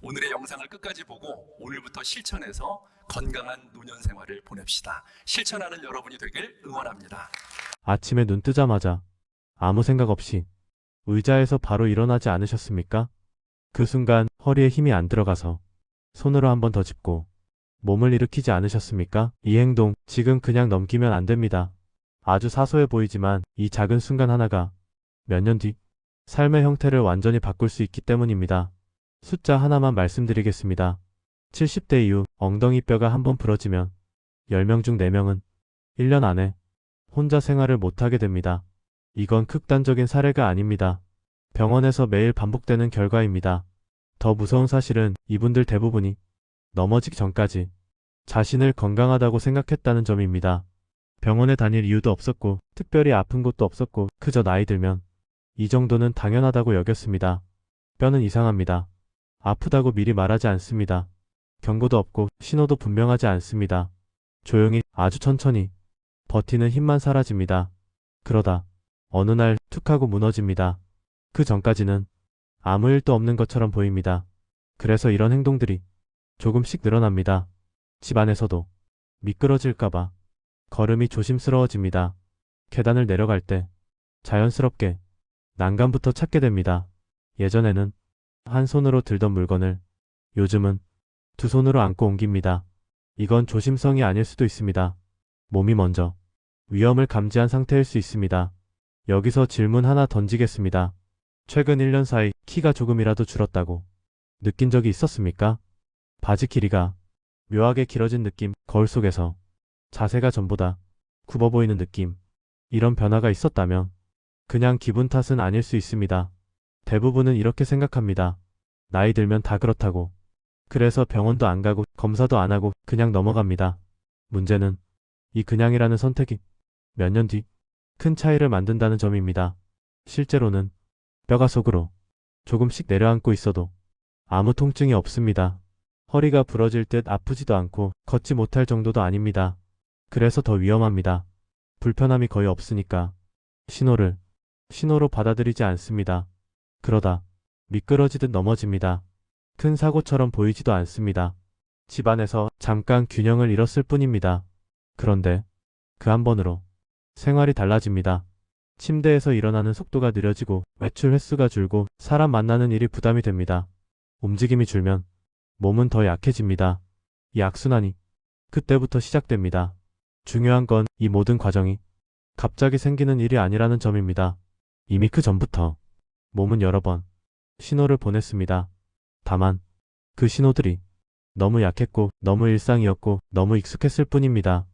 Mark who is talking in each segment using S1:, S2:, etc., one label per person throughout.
S1: 오늘의 영상을 끝까지 보고 오늘부터 실천해서 건강한 노년 생활을 보냅시다. 실천하는 여러분이 되길 응원합니다.
S2: 아침에 눈 뜨자마자 아무 생각 없이 의자에서 바로 일어나지 않으셨습니까? 그 순간 허리에 힘이 안 들어가서 손으로 한 번 더 짚고 몸을 일으키지 않으셨습니까? 이 행동 지금 그냥 넘기면 안 됩니다. 아주 사소해 보이지만 이 작은 순간 하나가 몇 년 뒤 삶의 형태를 완전히 바꿀 수 있기 때문입니다. 숫자 하나만 말씀드리겠습니다. 70대 이후 엉덩이 뼈가 한 번 부러지면 10명 중 4명은 1년 안에 혼자 생활을 못하게 됩니다. 이건 극단적인 사례가 아닙니다. 병원에서 매일 반복되는 결과입니다. 더 무서운 사실은 이분들 대부분이 넘어지기 전까지 자신을 건강하다고 생각했다는 점입니다. 병원에 다닐 이유도 없었고 특별히 아픈 곳도 없었고 그저 나이 들면 이 정도는 당연하다고 여겼습니다. 뼈는 이상합니다. 아프다고 미리 말하지 않습니다. 경고도 없고 신호도 분명하지 않습니다. 조용히 아주 천천히 버티는 힘만 사라집니다. 그러다 어느 날 툭 하고 무너집니다. 그 전까지는 아무 일도 없는 것처럼 보입니다. 그래서 이런 행동들이 조금씩 늘어납니다. 집 안에서도 미끄러질까봐 걸음이 조심스러워집니다. 계단을 내려갈 때 자연스럽게 난간부터 찾게 됩니다. 예전에는 한 손으로 들던 물건을 요즘은 두 손으로 안고 옮깁니다. 이건 조심성이 아닐 수도 있습니다. 몸이 먼저 위험을 감지한 상태일 수 있습니다. 여기서 질문 하나 던지겠습니다. 최근 1년 사이 키가 조금이라도 줄었다고 느낀 적이 있었습니까? 바지 길이가 묘하게 길어진 느낌, 거울 속에서 자세가 전보다 굽어 보이는 느낌, 이런 변화가 있었다면 그냥 기분 탓은 아닐 수 있습니다. 대부분은 이렇게 생각합니다. 나이 들면 다 그렇다고. 그래서 병원도 안 가고 검사도 안 하고 그냥 넘어갑니다. 문제는 이 그냥이라는 선택이 몇 년 뒤 큰 차이를 만든다는 점입니다. 실제로는 뼈가 속으로 조금씩 내려앉고 있어도 아무 통증이 없습니다. 허리가 부러질 듯 아프지도 않고 걷지 못할 정도도 아닙니다. 그래서 더 위험합니다. 불편함이 거의 없으니까 신호로 받아들이지 않습니다. 그러다 미끄러지듯 넘어집니다. 큰 사고처럼 보이지도 않습니다. 집안에서 잠깐 균형을 잃었을 뿐입니다. 그런데 그 한 번으로 생활이 달라집니다. 침대에서 일어나는 속도가 느려지고 외출 횟수가 줄고 사람 만나는 일이 부담이 됩니다. 움직임이 줄면 몸은 더 약해집니다. 이 악순환이 그때부터 시작됩니다. 중요한 건 이 모든 과정이 갑자기 생기는 일이 아니라는 점입니다. 이미 그 전부터 몸은 여러 번 신호를 보냈습니다. 다만 그 신호들이 너무 약했고 너무 일상이었고 너무 익숙했을 뿐입니다.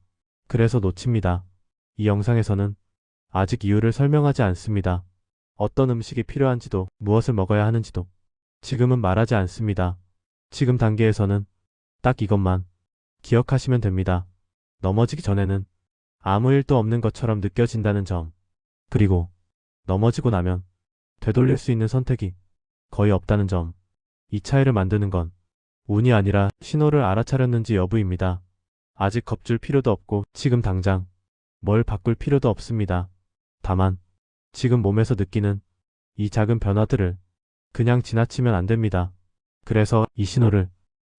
S2: 그래서 놓칩니다. 이 영상에서는 아직 이유를 설명하지 않습니다. 어떤 음식이 필요한지도 무엇을 먹어야 하는지도 지금은 말하지 않습니다. 지금 단계에서는 딱 이것만 기억하시면 됩니다. 넘어지기 전에는 아무 일도 없는 것처럼 느껴진다는 점, 그리고 넘어지고 나면 되돌릴 수 있는 선택이 거의 없다는 점, 이 차이를 만드는 건 운이 아니라 신호를 알아차렸는지 여부입니다. 아직 겁줄 필요도 없고 지금 당장 뭘 바꿀 필요도 없습니다. 다만 지금 몸에서 느끼는 이 작은 변화들을 그냥 지나치면 안 됩니다. 그래서 이 신호를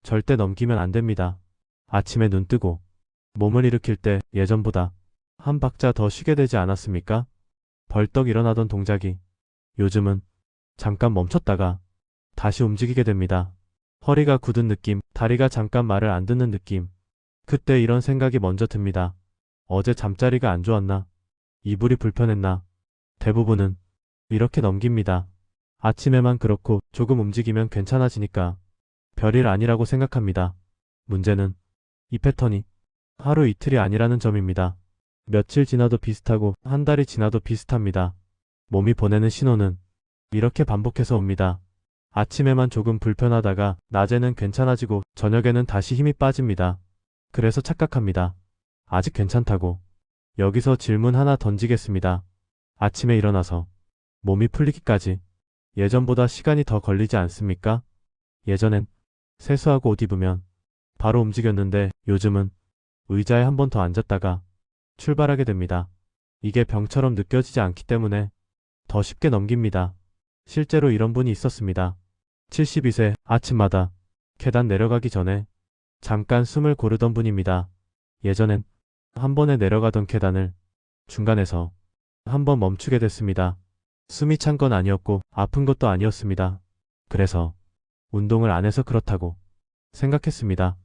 S2: 절대 넘기면 안 됩니다. 아침에 눈 뜨고 몸을 일으킬 때 예전보다 한 박자 더 쉬게 되지 않았습니까? 벌떡 일어나던 동작이 요즘은 잠깐 멈췄다가 다시 움직이게 됩니다. 허리가 굳은 느낌, 다리가 잠깐 말을 안 듣는 느낌. 그때 이런 생각이 먼저 듭니다. 어제 잠자리가 안 좋았나? 이불이 불편했나? 대부분은 이렇게 넘깁니다. 아침에만 그렇고 조금 움직이면 괜찮아지니까 별일 아니라고 생각합니다. 문제는 이 패턴이 하루 이틀이 아니라는 점입니다. 며칠 지나도 비슷하고 한 달이 지나도 비슷합니다. 몸이 보내는 신호는 이렇게 반복해서 옵니다. 아침에만 조금 불편하다가 낮에는 괜찮아지고 저녁에는 다시 힘이 빠집니다. 그래서 착각합니다. 아직 괜찮다고. 여기서 질문 하나 던지겠습니다. 아침에 일어나서 몸이 풀리기까지 예전보다 시간이 더 걸리지 않습니까? 예전엔 세수하고 옷 입으면 바로 움직였는데 요즘은 의자에 한 번 더 앉았다가 출발하게 됩니다. 이게 병처럼 느껴지지 않기 때문에 더 쉽게 넘깁니다. 실제로 이런 분이 있었습니다. 72세, 아침마다 계단 내려가기 전에 잠깐 숨을 고르던 분입니다. 예전엔 한 번에 내려가던 계단을 중간에서 한 번 멈추게 됐습니다. 숨이 찬 건 아니었고 아픈 것도 아니었습니다. 그래서 운동을 안 해서 그렇다고 생각했습니다.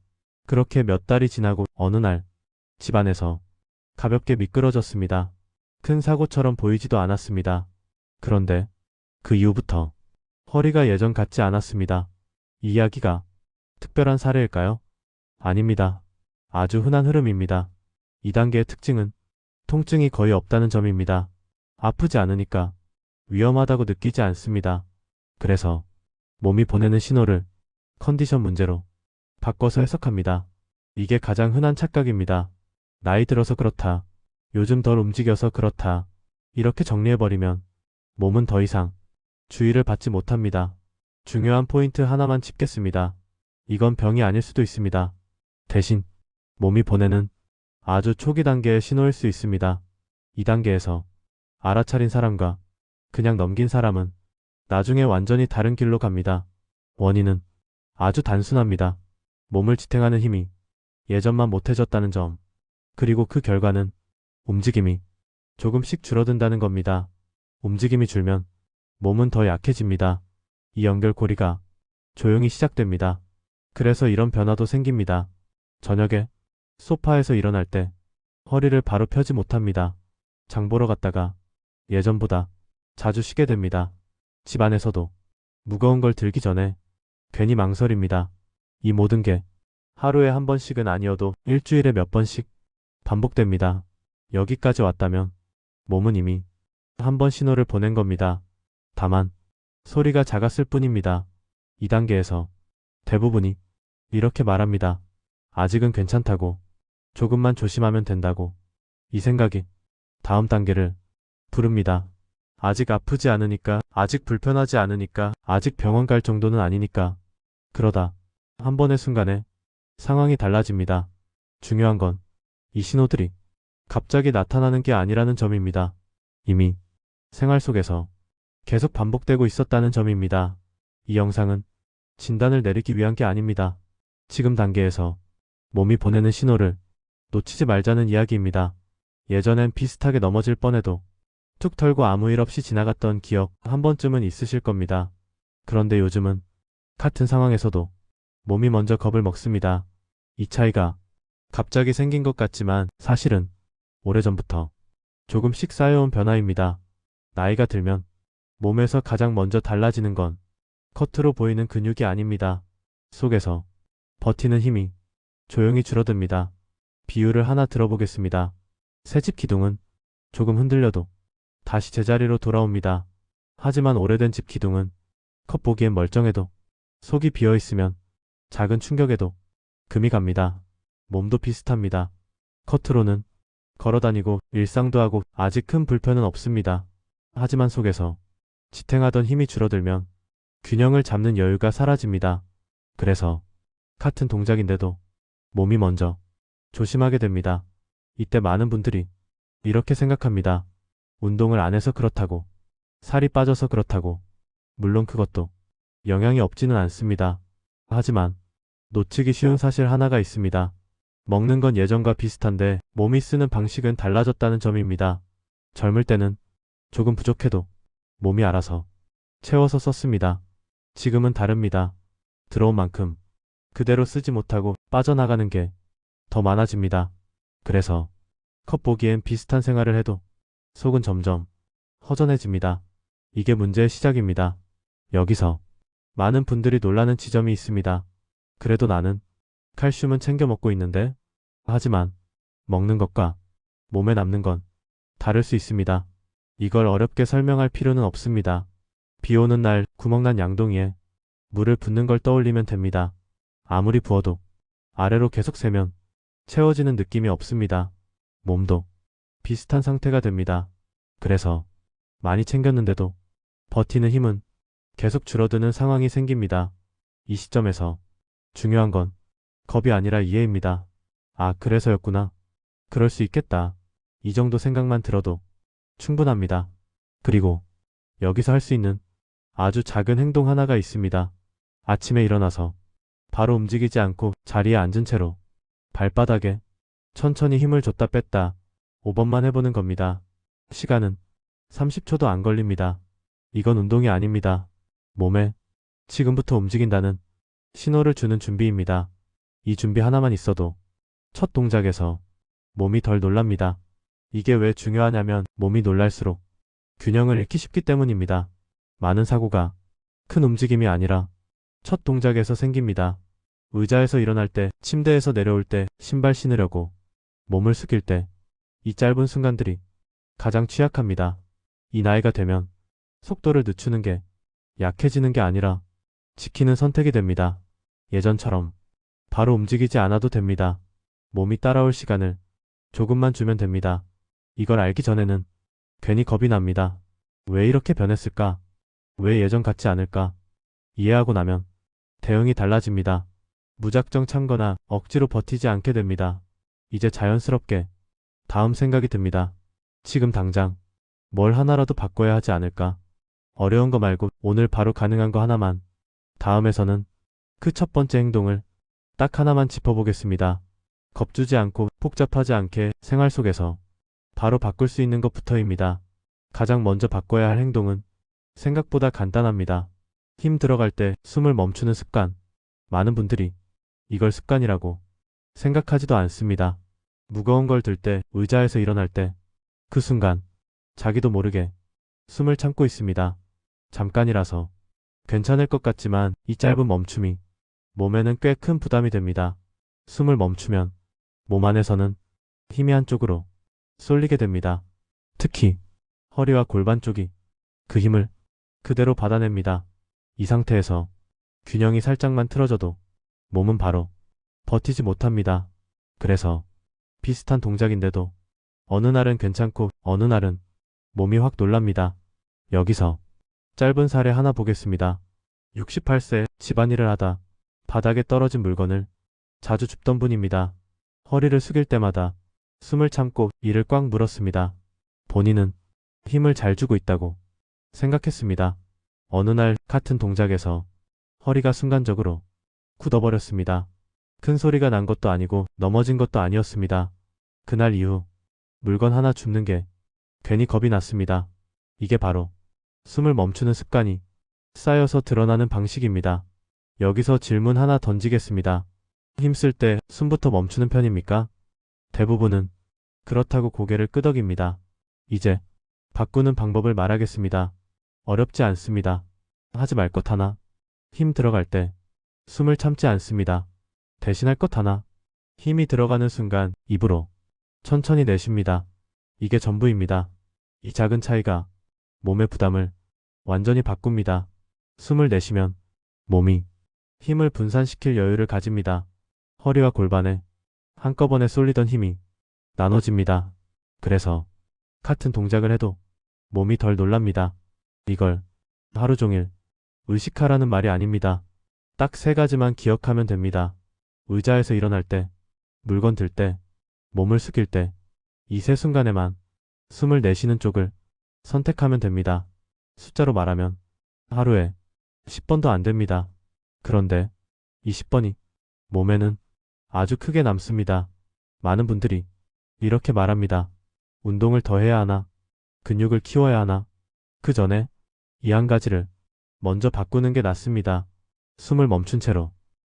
S2: 그렇게 몇 달이 지나고 어느 날 집안에서 가볍게 미끄러졌습니다. 큰 사고처럼 보이지도 않았습니다. 그런데 그 이후부터 허리가 예전 같지 않았습니다. 이 이야기가 특별한 사례일까요? 아닙니다. 아주 흔한 흐름입니다. 2단계의 특징은 통증이 거의 없다는 점입니다. 아프지 않으니까 위험하다고 느끼지 않습니다. 그래서 몸이 보내는 신호를 컨디션 문제로 바꿔서 해석합니다. 이게 가장 흔한 착각입니다. 나이 들어서 그렇다. 요즘 덜 움직여서 그렇다. 이렇게 정리해버리면 몸은 더 이상 주의를 받지 못합니다. 중요한 포인트 하나만 짚겠습니다. 이건 병이 아닐 수도 있습니다. 대신 몸이 보내는 아주 초기 단계의 신호일 수 있습니다. 2단계에서 알아차린 사람과 그냥 넘긴 사람은 나중에 완전히 다른 길로 갑니다. 원인은 아주 단순합니다. 몸을 지탱하는 힘이 예전만 못해졌다는 점, 그리고 그 결과는 움직임이 조금씩 줄어든다는 겁니다. 움직임이 줄면 몸은 더 약해집니다. 이 연결고리가 조용히 시작됩니다. 그래서 이런 변화도 생깁니다. 저녁에 소파에서 일어날 때 허리를 바로 펴지 못합니다. 장 보러 갔다가 예전보다 자주 쉬게 됩니다. 집안에서도 무거운 걸 들기 전에 괜히 망설입니다. 이 모든 게 하루에 한 번씩은 아니어도 일주일에 몇 번씩 반복됩니다. 여기까지 왔다면 몸은 이미 한 번 신호를 보낸 겁니다. 다만 소리가 작았을 뿐입니다. 2단계에서 대부분이 이렇게 말합니다. 아직은 괜찮다고, 조금만 조심하면 된다고. 이 생각이 다음 단계를 부릅니다. 아직 아프지 않으니까, 아직 불편하지 않으니까, 아직 병원 갈 정도는 아니니까. 그러다 한 번의 순간에 상황이 달라집니다. 중요한 건 이 신호들이 갑자기 나타나는 게 아니라는 점입니다. 이미 생활 속에서 계속 반복되고 있었다는 점입니다. 이 영상은 진단을 내리기 위한 게 아닙니다. 지금 단계에서 몸이 보내는 신호를 놓치지 말자는 이야기입니다. 예전엔 비슷하게 넘어질 뻔해도 툭 털고 아무 일 없이 지나갔던 기억 한 번쯤은 있으실 겁니다. 그런데 요즘은 같은 상황에서도 몸이 먼저 겁을 먹습니다. 이 차이가 갑자기 생긴 것 같지만 사실은 오래전부터 조금씩 쌓여온 변화입니다. 나이가 들면 몸에서 가장 먼저 달라지는 건 겉으로 보이는 근육이 아닙니다. 속에서 버티는 힘이 조용히 줄어듭니다. 비유를 하나 들어보겠습니다. 새집 기둥은 조금 흔들려도 다시 제자리로 돌아옵니다. 하지만 오래된 집 기둥은 겉보기엔 멀쩡해도 속이 비어있으면 작은 충격에도 금이 갑니다. 몸도 비슷합니다. 겉으로는 걸어다니고 일상도 하고 아직 큰 불편은 없습니다. 하지만 속에서 지탱하던 힘이 줄어들면 균형을 잡는 여유가 사라집니다. 그래서 같은 동작인데도 몸이 먼저 조심하게 됩니다. 이때 많은 분들이 이렇게 생각합니다. 운동을 안 해서 그렇다고, 살이 빠져서 그렇다고. 물론 그것도 영향이 없지는 않습니다. 하지만 놓치기 쉬운 사실 하나가 있습니다. 먹는 건 예전과 비슷한데 몸이 쓰는 방식은 달라졌다는 점입니다. 젊을 때는 조금 부족해도 몸이 알아서 채워서 썼습니다. 지금은 다릅니다. 들어온 만큼 그대로 쓰지 못하고 빠져나가는 게 더 많아집니다. 그래서 겉보기엔 비슷한 생활을 해도 속은 점점 허전해집니다. 이게 문제의 시작입니다. 여기서 많은 분들이 놀라는 지점이 있습니다. 그래도 나는 칼슘은 챙겨 먹고 있는데, 하지만 먹는 것과 몸에 남는 건 다를 수 있습니다. 이걸 어렵게 설명할 필요는 없습니다. 비 오는 날 구멍난 양동이에 물을 붓는 걸 떠올리면 됩니다. 아무리 부어도 아래로 계속 새면 채워지는 느낌이 없습니다. 몸도 비슷한 상태가 됩니다. 그래서 많이 챙겼는데도 버티는 힘은 계속 줄어드는 상황이 생깁니다. 이 시점에서 중요한 건 겁이 아니라 이해입니다. 아, 그래서였구나. 그럴 수 있겠다. 이 정도 생각만 들어도 충분합니다. 그리고 여기서 할 수 있는 아주 작은 행동 하나가 있습니다. 아침에 일어나서 바로 움직이지 않고 자리에 앉은 채로 발바닥에 천천히 힘을 줬다 뺐다 5번만 해보는 겁니다. 시간은 30초도 안 걸립니다. 이건 운동이 아닙니다. 몸에 지금부터 움직인다는 신호를 주는 준비입니다. 이 준비 하나만 있어도 첫 동작에서 몸이 덜 놀랍니다. 이게 왜 중요하냐면 몸이 놀랄수록 균형을 잃기 쉽기 때문입니다. 많은 사고가 큰 움직임이 아니라 첫 동작에서 생깁니다. 의자에서 일어날 때, 침대에서 내려올 때, 신발 신으려고 몸을 숙일 때, 이 짧은 순간들이 가장 취약합니다. 이 나이가 되면 속도를 늦추는 게 약해지는 게 아니라 지키는 선택이 됩니다. 예전처럼 바로 움직이지 않아도 됩니다. 몸이 따라올 시간을 조금만 주면 됩니다. 이걸 알기 전에는 괜히 겁이 납니다. 왜 이렇게 변했을까? 왜 예전 같지 않을까? 이해하고 나면 대응이 달라집니다. 무작정 참거나 억지로 버티지 않게 됩니다. 이제 자연스럽게 다음 생각이 듭니다. 지금 당장 뭘 하나라도 바꿔야 하지 않을까? 어려운 거 말고 오늘 바로 가능한 거 하나만. 다음에서는 그 첫 번째 행동을 딱 하나만 짚어보겠습니다. 겁주지 않고 복잡하지 않게 생활 속에서 바로 바꿀 수 있는 것부터입니다. 가장 먼저 바꿔야 할 행동은 생각보다 간단합니다. 힘 들어갈 때 숨을 멈추는 습관. 많은 분들이 이걸 습관이라고 생각하지도 않습니다. 무거운 걸 들 때, 의자에서 일어날 때, 그 순간 자기도 모르게 숨을 참고 있습니다. 잠깐이라서 괜찮을 것 같지만 이 짧은 멈춤이 몸에는 꽤 큰 부담이 됩니다. 숨을 멈추면 몸 안에서는 힘이 한쪽으로 쏠리게 됩니다. 특히 허리와 골반 쪽이 그 힘을 그대로 받아냅니다. 이 상태에서 균형이 살짝만 틀어져도 몸은 바로 버티지 못합니다. 그래서 비슷한 동작인데도 어느 날은 괜찮고 어느 날은 몸이 확 놀랍니다. 여기서 짧은 사례 하나 보겠습니다. 68세 집안일을 하다 바닥에 떨어진 물건을 자주 줍던 분입니다. 허리를 숙일 때마다 숨을 참고 이를 꽉 물었습니다. 본인은 힘을 잘 주고 있다고 생각했습니다. 어느 날 같은 동작에서 허리가 순간적으로 굳어버렸습니다. 큰 소리가 난 것도 아니고 넘어진 것도 아니었습니다. 그날 이후 물건 하나 줍는 게 괜히 겁이 났습니다. 이게 바로 숨을 멈추는 습관이 쌓여서 드러나는 방식입니다. 여기서 질문 하나 던지겠습니다. 힘쓸 때 숨부터 멈추는 편입니까? 대부분은 그렇다고 고개를 끄덕입니다. 이제 바꾸는 방법을 말하겠습니다. 어렵지 않습니다. 하지 말 것 하나. 힘 들어갈 때 숨을 참지 않습니다. 대신할 것 하나. 힘이 들어가는 순간 입으로 천천히 내쉽니다. 이게 전부입니다. 이 작은 차이가 몸의 부담을 완전히 바꿉니다. 숨을 내쉬면 몸이 힘을 분산시킬 여유를 가집니다. 허리와 골반에 한꺼번에 쏠리던 힘이 나눠집니다. 그래서 같은 동작을 해도 몸이 덜 놀랍니다. 이걸 하루 종일 의식하라는 말이 아닙니다. 딱 3가지만 기억하면 됩니다. 의자에서 일어날 때, 물건 들 때, 몸을 숙일 때, 이 3순간에만 숨을 내쉬는 쪽을 선택하면 됩니다. 숫자로 말하면 하루에 10번도 안 됩니다. 그런데 이 10번이 몸에는 아주 크게 남습니다. 많은 분들이 이렇게 말합니다. 운동을 더 해야 하나? 근육을 키워야 하나? 그 전에 이 한 가지를 먼저 바꾸는 게 낫습니다. 숨을 멈춘 채로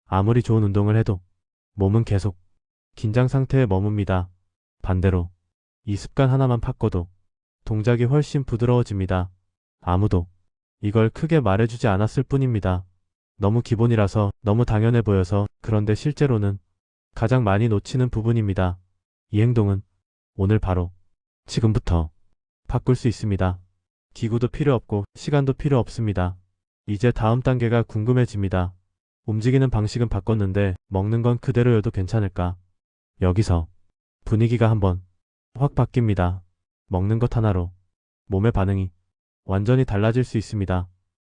S2: 아무리 좋은 운동을 해도 몸은 계속 긴장 상태에 머뭅니다. 반대로 이 습관 하나만 바꿔도 동작이 훨씬 부드러워집니다. 아무도 이걸 크게 말해주지 않았을 뿐입니다. 너무 기본이라서 너무 당연해 보여서 그런데 실제로는 가장 많이 놓치는 부분입니다. 이 행동은 오늘 바로 지금부터 바꿀 수 있습니다. 기구도 필요 없고 시간도 필요 없습니다. 이제 다음 단계가 궁금해집니다. 움직이는 방식은 바꿨는데 먹는 건 그대로여도 괜찮을까? 여기서 분위기가 한번 확 바뀝니다. 먹는 것 하나로 몸의 반응이 완전히 달라질 수 있습니다.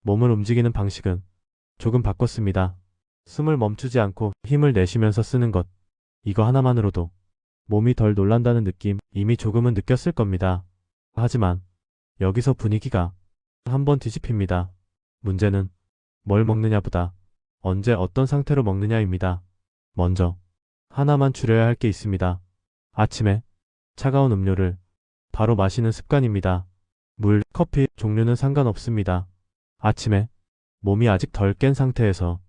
S2: 몸을 움직이는 방식은 조금 바꿨습니다. 숨을 멈추지 않고 힘을 내쉬면서 쓰는 것. 이거 하나만으로도 몸이 덜 놀란다는 느낌 이미 조금은 느꼈을 겁니다. 하지만 여기서 분위기가 한번 뒤집힙니다. 문제는 뭘 먹느냐보다 언제 어떤 상태로 먹느냐입니다. 먼저 하나만 줄여야 할 게 있습니다. 아침에 차가운 음료를 바로 마시는 습관입니다. 물, 커피 종류는 상관없습니다. 아침에 몸이 아직 덜 깬 상태에서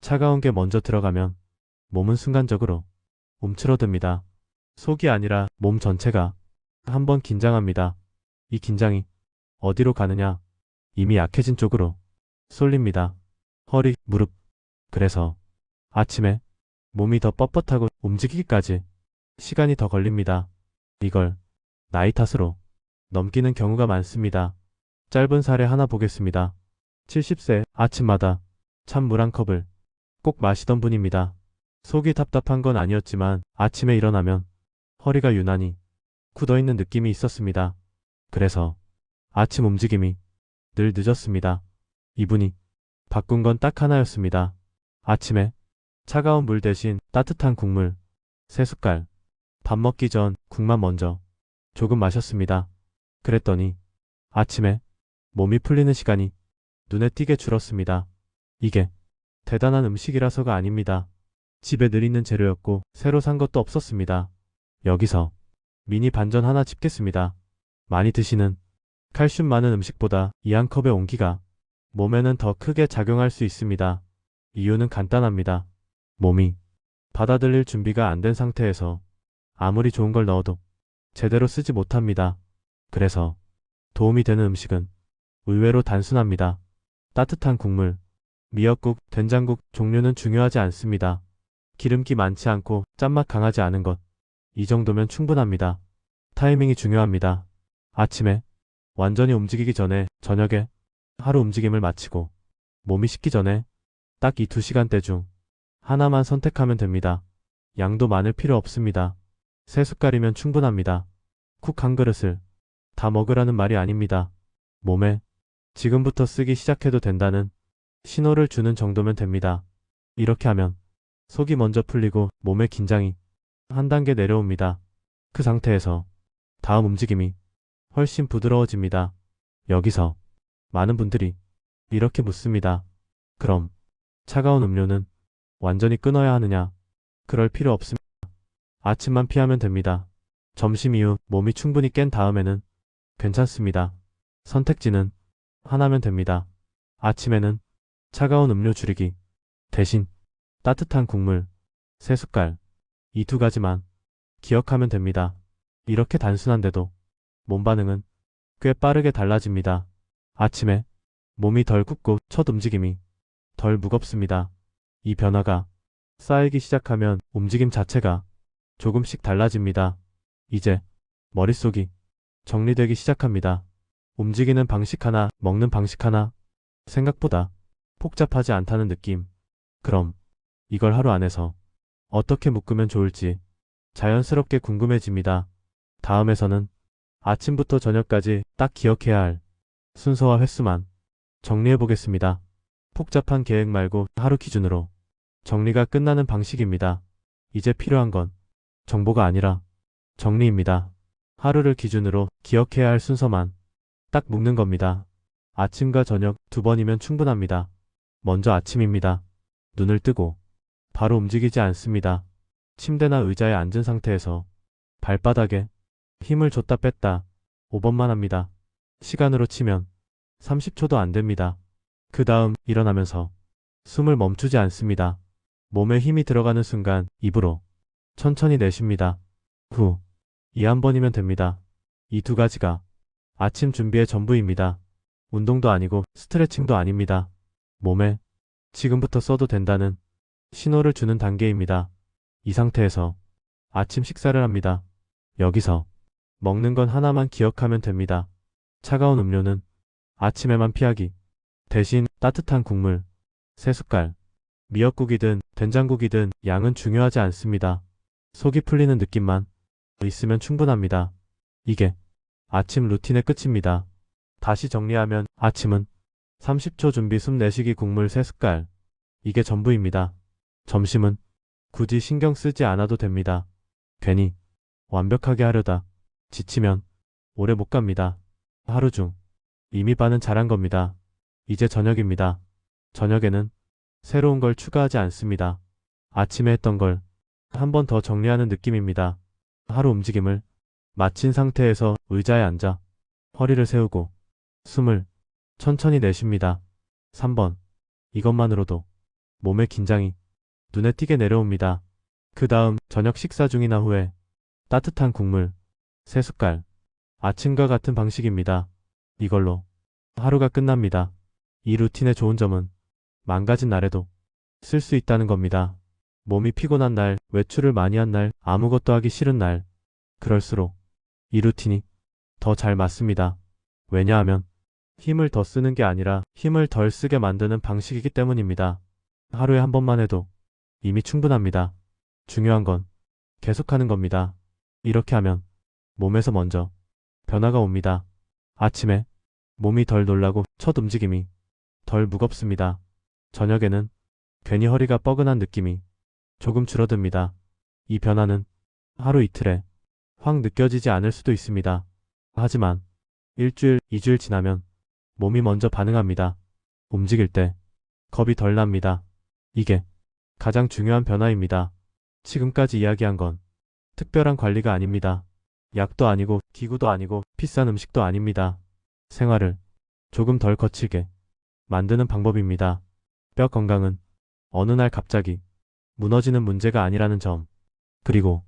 S2: 차가운 게 먼저 들어가면 몸은 순간적으로 움츠러듭니다. 속이 아니라 몸 전체가 한번 긴장합니다. 이 긴장이 어디로 가느냐? 이미 약해진 쪽으로 쏠립니다. 허리, 무릎. 그래서 아침에 몸이 더 뻣뻣하고 움직이기까지 시간이 더 걸립니다. 이걸 나이 탓으로 넘기는 경우가 많습니다. 짧은 사례 하나 보겠습니다. 70세 아침마다 찬물 한 컵을 꼭 마시던 분입니다. 속이 답답한 건 아니었지만 아침에 일어나면 허리가 유난히 굳어있는 느낌이 있었습니다. 그래서 아침 움직임이 늘 늦었습니다. 이분이 바꾼 건 딱 하나였습니다. 아침에 차가운 물 대신 따뜻한 국물 3숟갈, 밥 먹기 전 국만 먼저 조금 마셨습니다. 그랬더니 아침에 몸이 풀리는 시간이 눈에 띄게 줄었습니다. 이게 대단한 음식이라서가 아닙니다. 집에 늘 있는 재료였고 새로 산 것도 없었습니다. 여기서 미니 반전 하나 짚겠습니다. 많이 드시는 칼슘 많은 음식보다 이 한 컵의 온기가 몸에는 더 크게 작용할 수 있습니다. 이유는 간단합니다. 몸이 받아들일 준비가 안 된 상태에서 아무리 좋은 걸 넣어도 제대로 쓰지 못합니다. 그래서 도움이 되는 음식은 의외로 단순합니다. 따뜻한 국물, 미역국, 된장국 종류는 중요하지 않습니다. 기름기 많지 않고 짠맛 강하지 않은 것. 이 정도면 충분합니다. 타이밍이 중요합니다. 아침에 완전히 움직이기 전에, 저녁에 하루 움직임을 마치고 몸이 식기 전에 딱 이 2시간대 중 하나만 선택하면 됩니다. 양도 많을 필요 없습니다. 3숟갈이면 충분합니다. 쿡 한 그릇을 다 먹으라는 말이 아닙니다. 몸에 지금부터 쓰기 시작해도 된다는 신호를 주는 정도면 됩니다. 이렇게 하면 속이 먼저 풀리고 몸의 긴장이 한 단계 내려옵니다. 그 상태에서 다음 움직임이 훨씬 부드러워집니다. 여기서 많은 분들이 이렇게 묻습니다. 그럼 차가운 음료는 완전히 끊어야 하느냐? 그럴 필요 없습니다. 아침만 피하면 됩니다. 점심 이후 몸이 충분히 깬 다음에는 괜찮습니다. 선택지는 하나면 됩니다. 아침에는 차가운 음료 줄이기 대신 따뜻한 국물 3숟갈, 이 2가지만 기억하면 됩니다. 이렇게 단순한데도 몸 반응은 꽤 빠르게 달라집니다. 아침에 몸이 덜 굳고 첫 움직임이 덜 무겁습니다. 이 변화가 쌓이기 시작하면 움직임 자체가 조금씩 달라집니다. 이제 머릿속이 정리되기 시작합니다. 움직이는 방식 하나, 먹는 방식 하나, 생각보다 복잡하지 않다는 느낌. 그럼 이걸 하루 안에서 어떻게 묶으면 좋을지 자연스럽게 궁금해집니다. 다음에서는 아침부터 저녁까지 딱 기억해야 할 순서와 횟수만 정리해 보겠습니다. 복잡한 계획 말고 하루 기준으로 정리가 끝나는 방식입니다. 이제 필요한 건 정보가 아니라 정리입니다. 하루를 기준으로 기억해야 할 순서만 딱 묶는 겁니다. 아침과 저녁 2번이면 충분합니다. 먼저 아침입니다. 눈을 뜨고 바로 움직이지 않습니다. 침대나 의자에 앉은 상태에서 발바닥에 힘을 줬다 뺐다 5번만 합니다. 시간으로 치면 30초도 안 됩니다. 그 다음 일어나면서 숨을 멈추지 않습니다. 몸에 힘이 들어가는 순간 입으로 천천히 내쉽니다. 후, 이 한 번이면 됩니다. 이 2가지가 아침 준비의 전부입니다. 운동도 아니고 스트레칭도 아닙니다. 몸에 지금부터 써도 된다는 신호를 주는 단계입니다. 이 상태에서 아침 식사를 합니다. 여기서 먹는 건 하나만 기억하면 됩니다. 차가운 음료는 아침에만 피하기. 대신 따뜻한 국물 3숟갈. 미역국이든 된장국이든 양은 중요하지 않습니다. 속이 풀리는 느낌만 있으면 충분합니다. 이게 아침 루틴의 끝입니다. 다시 정리하면 아침은 30초 준비 숨 내쉬기 국물 3숟갈. 이게 전부입니다. 점심은 굳이 신경 쓰지 않아도 됩니다. 괜히 완벽하게 하려다 지치면 오래 못 갑니다. 하루 중 이미 반은 잘한 겁니다. 이제 저녁입니다. 저녁에는 새로운 걸 추가하지 않습니다. 아침에 했던 걸 한 번 더 정리하는 느낌입니다. 하루 움직임을 마친 상태에서 의자에 앉아 허리를 세우고 숨을 천천히 내쉽니다. 3번. 이것만으로도 몸의 긴장이 눈에 띄게 내려옵니다. 그 다음 저녁 식사 중이나 후에 따뜻한 국물 3숟갈. 아침과 같은 방식입니다. 이걸로 하루가 끝납니다. 이 루틴의 좋은 점은 망가진 날에도 쓸 수 있다는 겁니다. 몸이 피곤한 날, 외출을 많이 한 날, 아무것도 하기 싫은 날, 그럴수록 이 루틴이 더 잘 맞습니다. 왜냐하면 힘을 더 쓰는 게 아니라 힘을 덜 쓰게 만드는 방식이기 때문입니다. 하루에 한 번만 해도 이미 충분합니다. 중요한 건 계속하는 겁니다. 이렇게 하면 몸에서 먼저 변화가 옵니다. 아침에 몸이 덜 놀라고 첫 움직임이 덜 무겁습니다. 저녁에는 괜히 허리가 뻐근한 느낌이 조금 줄어듭니다. 이 변화는 하루 이틀에 확 느껴지지 않을 수도 있습니다. 하지만 일주일, 2주일 지나면 몸이 먼저 반응합니다. 움직일 때 겁이 덜 납니다. 이게 가장 중요한 변화입니다. 지금까지 이야기한 건 특별한 관리가 아닙니다. 약도 아니고 기구도 아니고 비싼 음식도 아닙니다. 생활을 조금 덜 거칠게 만드는 방법입니다. 뼈 건강은 어느 날 갑자기 무너지는 문제가 아니라는 점, 그리고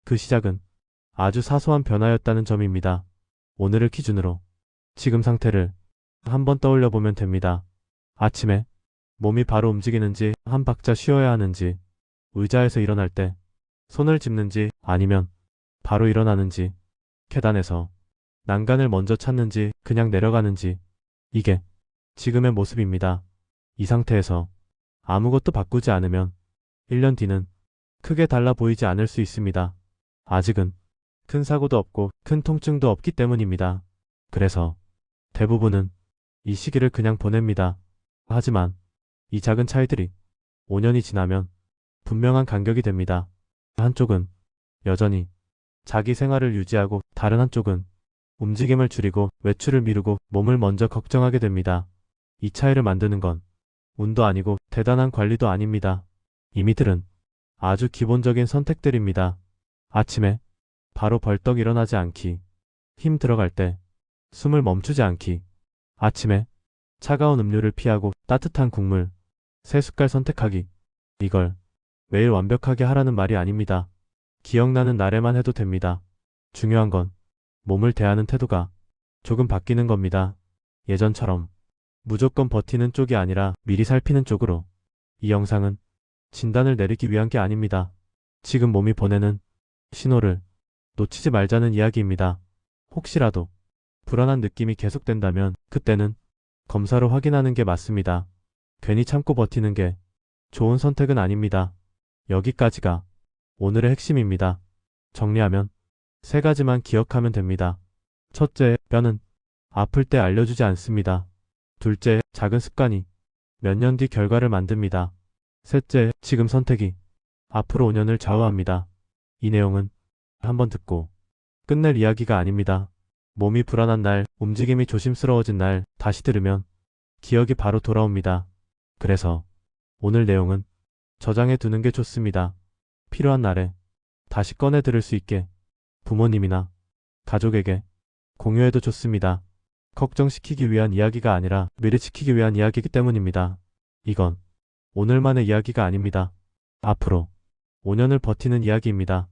S2: 그 시작은 아주 사소한 변화였다는 점입니다. 오늘을 기준으로 지금 상태를 한번 떠올려 보면 됩니다. 아침에 몸이 바로 움직이는지, 한 박자 쉬어야 하는지, 의자에서 일어날 때 손을 짚는지 아니면 바로 일어나는지, 계단에서 난간을 먼저 찾는지 그냥 내려가는지, 이게 지금의 모습입니다. 이 상태에서 아무것도 바꾸지 않으면 1년 뒤는 크게 달라 보이지 않을 수 있습니다. 아직은 큰 사고도 없고 큰 통증도 없기 때문입니다. 그래서 대부분은 이 시기를 그냥 보냅니다. 하지만 이 작은 차이들이 5년이 지나면 분명한 간격이 됩니다. 한쪽은 여전히 자기 생활을 유지하고 다른 한쪽은 움직임을 줄이고 외출을 미루고 몸을 먼저 걱정하게 됩니다. 이 차이를 만드는 건 운도 아니고 대단한 관리도 아닙니다. 이미들은 아주 기본적인 선택들입니다. 아침에 바로 벌떡 일어나지 않기, 힘 들어갈 때 숨을 멈추지 않기, 아침에 차가운 음료를 피하고 따뜻한 국물 3숟갈 선택하기. 이걸 매일 완벽하게 하라는 말이 아닙니다. 기억나는 날에만 해도 됩니다. 중요한 건 몸을 대하는 태도가 조금 바뀌는 겁니다. 예전처럼 무조건 버티는 쪽이 아니라 미리 살피는 쪽으로. 이 영상은 진단을 내리기 위한 게 아닙니다. 지금 몸이 보내는 신호를 놓치지 말자는 이야기입니다. 혹시라도 불안한 느낌이 계속된다면 그때는 검사로 확인하는 게 맞습니다. 괜히 참고 버티는 게 좋은 선택은 아닙니다. 여기까지가 오늘의 핵심입니다. 정리하면 3가지만 기억하면 됩니다. 첫째, 뼈는 아플 때 알려주지 않습니다. 둘째, 작은 습관이 몇 년 뒤 결과를 만듭니다. 셋째, 지금 선택이 앞으로 5년을 좌우합니다. 이 내용은 한번 듣고 끝낼 이야기가 아닙니다. 몸이 불안한 날, 움직임이 조심스러워진 날 다시 들으면 기억이 바로 돌아옵니다. 그래서 오늘 내용은 저장해 두는 게 좋습니다. 필요한 날에 다시 꺼내 들을 수 있게 부모님이나 가족에게 공유해도 좋습니다. 걱정시키기 위한 이야기가 아니라 미래 지키기 위한 이야기이기 때문입니다. 이건 오늘만의 이야기가 아닙니다. 앞으로 5년을 버티는 이야기입니다.